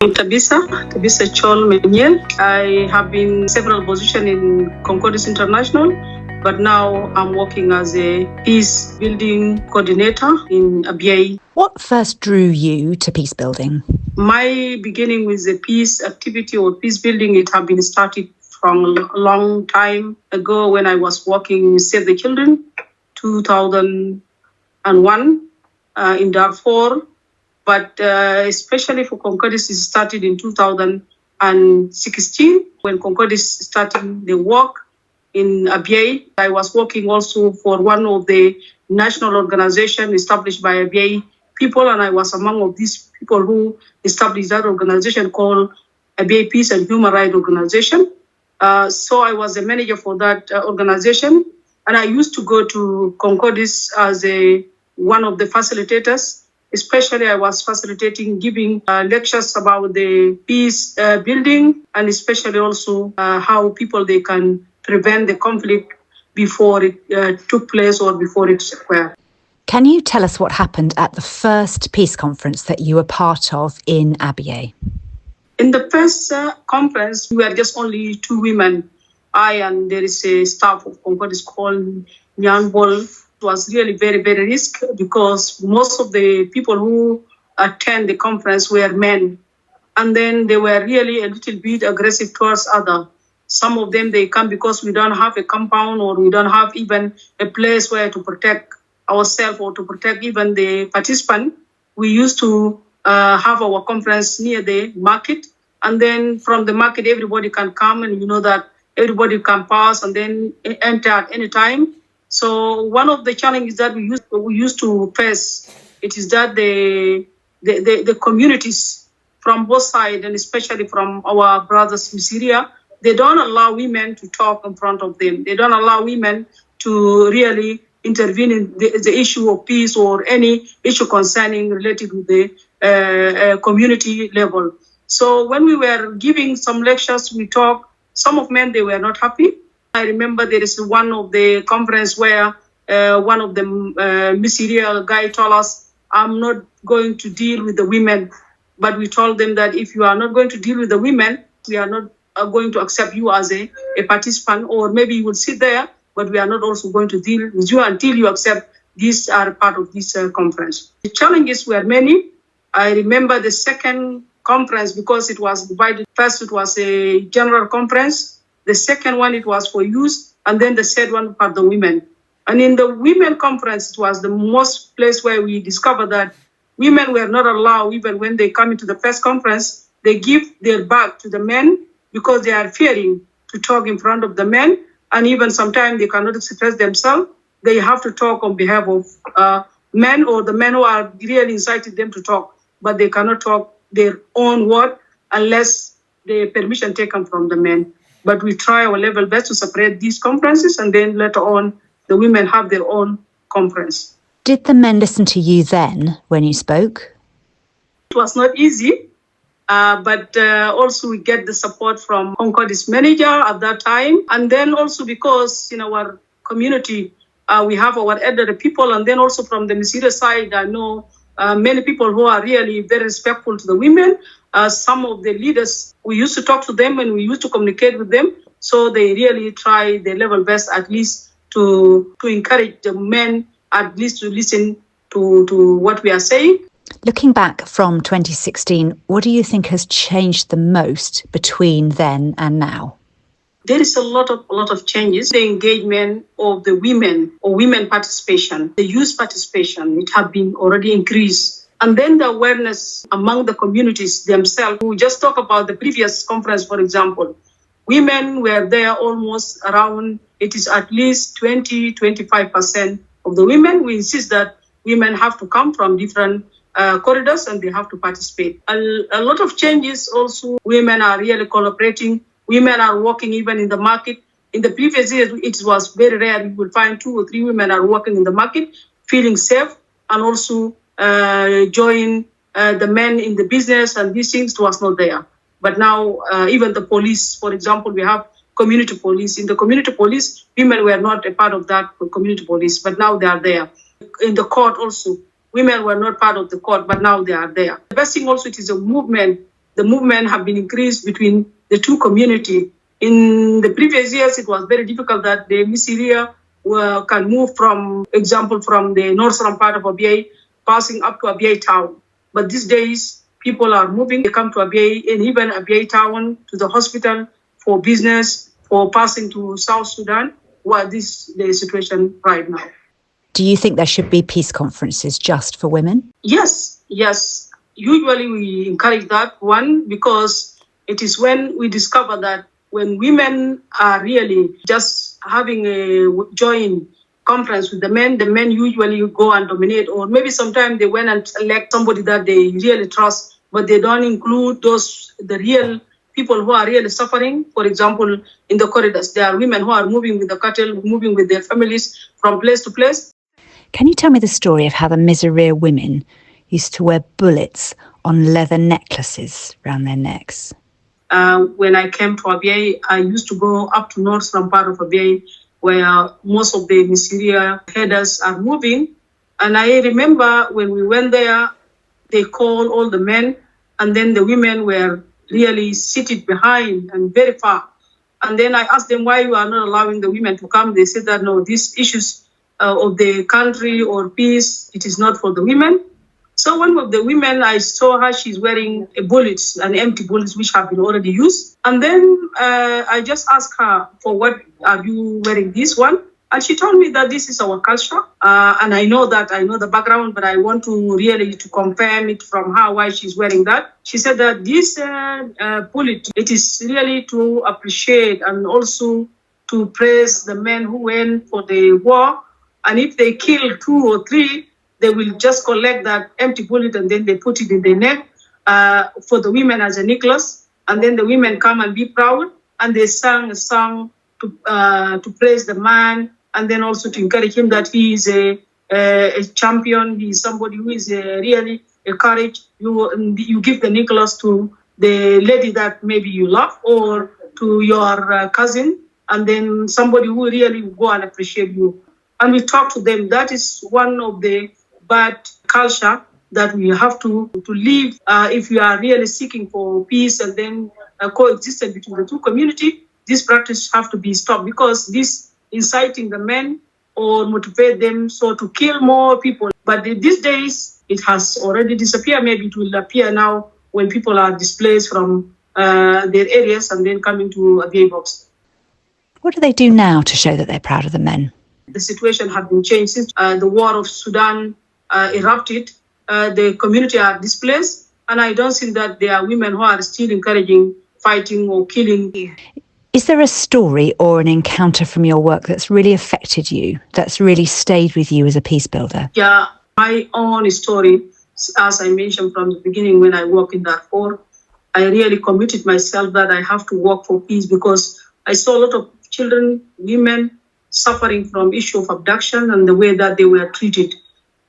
Tabitha Chol. I have been in several positions in Concordis International, but now I'm working as a peace building coordinator in Abyei. What first drew you to peace building? My beginning with the peace activity or peace building, it had been started from a long time ago when I was working with Save the Children, 2001 in Darfur. But especially for Concordis, it started in 2016 when Concordis started the work in Abyei. I was working also for one of the national organizations established by Abyei people, and I was among of these people who established that organization called Abyei Peace and Human Rights Organization. So I was the manager for that organization, and I used to go to Concordis as one of the facilitators. Especially, I was facilitating, giving lectures about the peace building, and especially also how people they can prevent the conflict before it took place or before it occurred. Can you tell us what happened at the first peace conference that you were part of in Abyei? In the first conference, we were just only two women. And there is a staff of Concordis called Nyanbol. It was really very, very risky because most of the people who attend the conference were men. And then they were really a little bit aggressive towards others. Some of them, they come because we don't have a compound or we don't have even a place where to protect ourselves or to protect even the participant. We used to have our conference near the market. And then from the market, everybody can come and you know that everybody can pass and then enter at any time. So one of the challenges that we used to face, it is that the communities from both sides, and especially from our brothers in Syria, they don't allow women to talk in front of them. They don't allow women to really intervene in the issue of peace or any issue concerning related with the community level. So when we were giving some lectures, we talked, some of men, they were not happy. I remember there is one of the conference where one of the ministerial guy told us, I'm not going to deal with the women. But we told them that if you are not going to deal with the women, we are not going to accept you as a participant, or maybe you will sit there, but we are not also going to deal with you until you accept these are part of this conference. The challenges were many. I remember the second conference because it was divided. First, it was a general conference. The second one, it was for youth, and then the third one for the women. And in the women conference, it was the most place where we discovered that women were not allowed, even when they come into the first conference, they give their back to the men because they are fearing to talk in front of the men. And even sometimes they cannot express themselves. They have to talk on behalf of men or the men who are really incited them to talk, but they cannot talk their own word unless the permission taken from the men. But we try our level best to separate these conferences, and then later on, the women have their own conference. Did the men listen to you then when you spoke? It was not easy, but also we get the support from Concordis manager at that time. And then also because in our community, we have our elderly people, and then also from the Misira side, I know many people who are really very respectful to the women. Some of the leaders, we used to talk to them and we used to communicate with them. So they really try their level best, at least to encourage the men, at least to listen to what we are saying. Looking back from 2016, what do you think has changed the most between then and now? There is a lot of changes. The engagement of the women or women participation, the youth participation, it has been already increased. And then the awareness among the communities themselves. We just talk about the previous conference, for example. Women were there almost around, it is at least 20-25% of the women. We insist that women have to come from different corridors and they have to participate. A lot of changes also. Women are really collaborating. Women are working even in the market. In the previous years, it was very rare. You will find 2 or 3 women are working in the market, feeling safe, and also join the men in the business, and these things was not there. But now, even the police, for example, we have community police. In the community police, women were not a part of that community police, but now they are there. In the court also, women were not part of the court, but now they are there. The best thing also, it is a movement the movement have been increased between the two communities. In the previous years, it was very difficult that the Misiria can move from, example, from the northern part of Abyei, passing up to Abyei town. But these days, people are moving. They come to Abyei, and even Abyei town, to the hospital, for business, for passing to South Sudan. What is the situation right now? Do you think there should be peace conferences just for women? Yes. Usually we encourage that one because it is when we discover that when women are really just having a joint conference with the men usually go and dominate, or maybe sometimes they went and elect somebody that they really trust, but they don't include the real people who are really suffering. For example, in the corridors, there are women who are moving with the cattle, moving with their families from place to place. Can you tell me the story of how the Miseria women used to wear bullets on leather necklaces around their necks? When I came to Abyei, I used to go up to northern part of Abyei, where most of the Miseria headers are moving. And I remember when we went there, they called all the men, and then the women were really seated behind and very far. And then I asked them why you are not allowing the women to come. They said that no, these issues of the country or peace, it is not for the women. So one of the women, I saw her, she's wearing bullets, an empty bullets, which have been already used. And then I just asked her, for what are you wearing this one? And she told me that this is our culture. And I know the background, but I want to really to confirm it from her why she's wearing that. She said that this bullet, it is really to appreciate and also to praise the men who went for the war. And if they kill 2 or 3, they will just collect that empty bullet and then they put it in their neck for the women as a necklace. And then the women come and be proud. And they sang a song to praise the man, and then also to encourage him that he is a champion. He is somebody who is really a courage. You give the necklace to the lady that maybe you love, or to your cousin, and then somebody who really will go and appreciate you. And we talk to them. That is one of the bad culture that we have to live if we are really seeking for peace and then coexistence between the two communities. This practice have to be stopped, because this inciting the men or motivate them so to kill more people. But these days, it has already disappeared. Maybe it will appear now when people are displaced from their areas and then coming to Abyei box. What do they do now to show that they're proud of the men? The situation has been changed since the war of Sudan erupted. The community are displaced, and I don't think that there are women who are still encouraging fighting or killing. Is there a story or an encounter from your work that's really affected you, that's really stayed with you as a peace builder? Yeah, my own story, as I mentioned from the beginning when I work in Darfur, I really committed myself that I have to work for peace, because I saw a lot of children, women suffering from issue of abduction and the way that they were treated.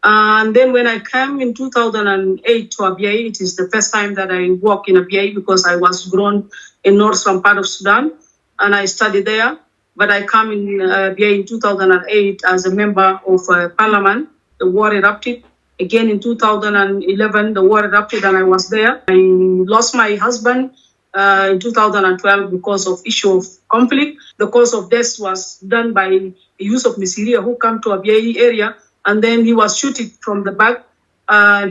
And then when I came in 2008 to Abyei, it is the first time that I work in Abyei, because I was grown in northern part of Sudan and I studied there. But I come in Abyei in 2008 as a member of parliament. The war erupted. Again in 2011, the war erupted and I was there. I lost my husband in 2012 because of issue of conflict. The cause of death was done by the use of Misiria, who come to Abyei area, and then he was shot from the back.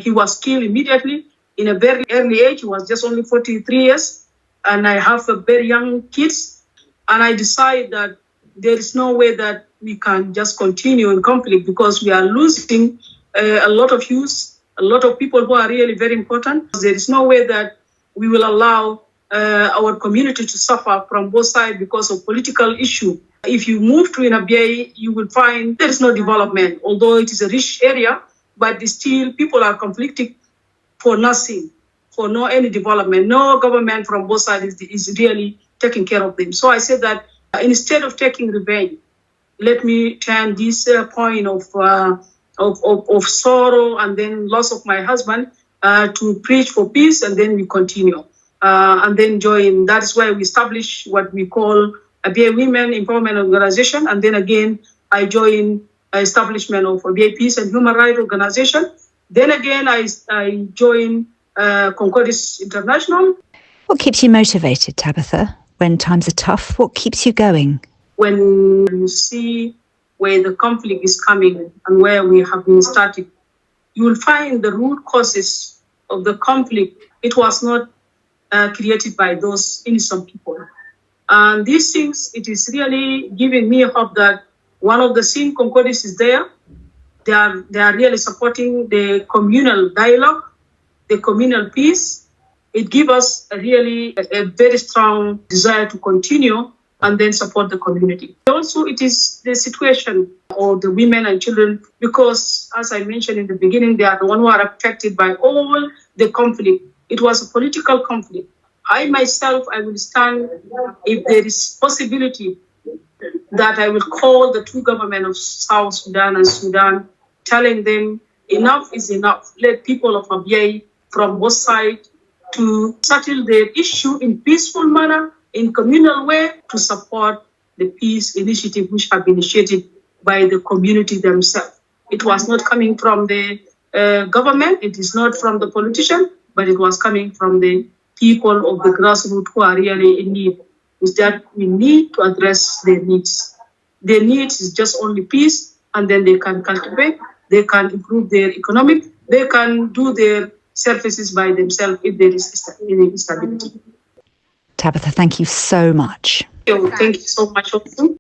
He was killed immediately in a very early age. He was just only 43 years, and I have a very young kids. And I decided that there is no way that we can just continue in conflict, because we are losing a lot of youth, a lot of people who are really very important. There is no way that we will allow our community to suffer from both sides because of political issue. If you move to Abyei, you will find there is no development, although it is a rich area, but still people are conflicting for nothing, for no any development. No government from both sides is really taking care of them. So I said that instead of taking revenge, let me turn this point of sorrow and then loss of my husband to preach for peace, and then we continue. And then join. That is why we established what we call Abyei Women Empowerment Organization. And then again, I joined establishment of Abyei Peace and Human Rights Organization. Then again, I joined Concordis International. What keeps you motivated, Tabitha, when times are tough? What keeps you going? When you see where the conflict is coming and where we have been starting, you will find the root causes of the conflict. It was not created by those innocent people. And these things, it is really giving me hope that one of the things Concordis is there. They are really supporting the communal dialogue, the communal peace. It gives us a very strong desire to continue and then support the community. Also, it is the situation of the women and children, because, as I mentioned in the beginning, they are the ones who are affected by all the conflict. It was a political conflict. I myself, I will stand if there is possibility that I will call the two governments of South Sudan and Sudan, telling them enough is enough. Let people of Abyei from both sides to settle their issue in peaceful manner, in communal way, to support the peace initiative which have been initiated by the community themselves. It was not coming from the government, it is not from the politician, but it was coming from the people of the grassroots who are really in need. Is that we need to address their needs. Their needs is just only peace, and then they can cultivate, they can improve their economic, they can do their services by themselves if there is any instability. Tabitha, thank you so much. Thank you so much also.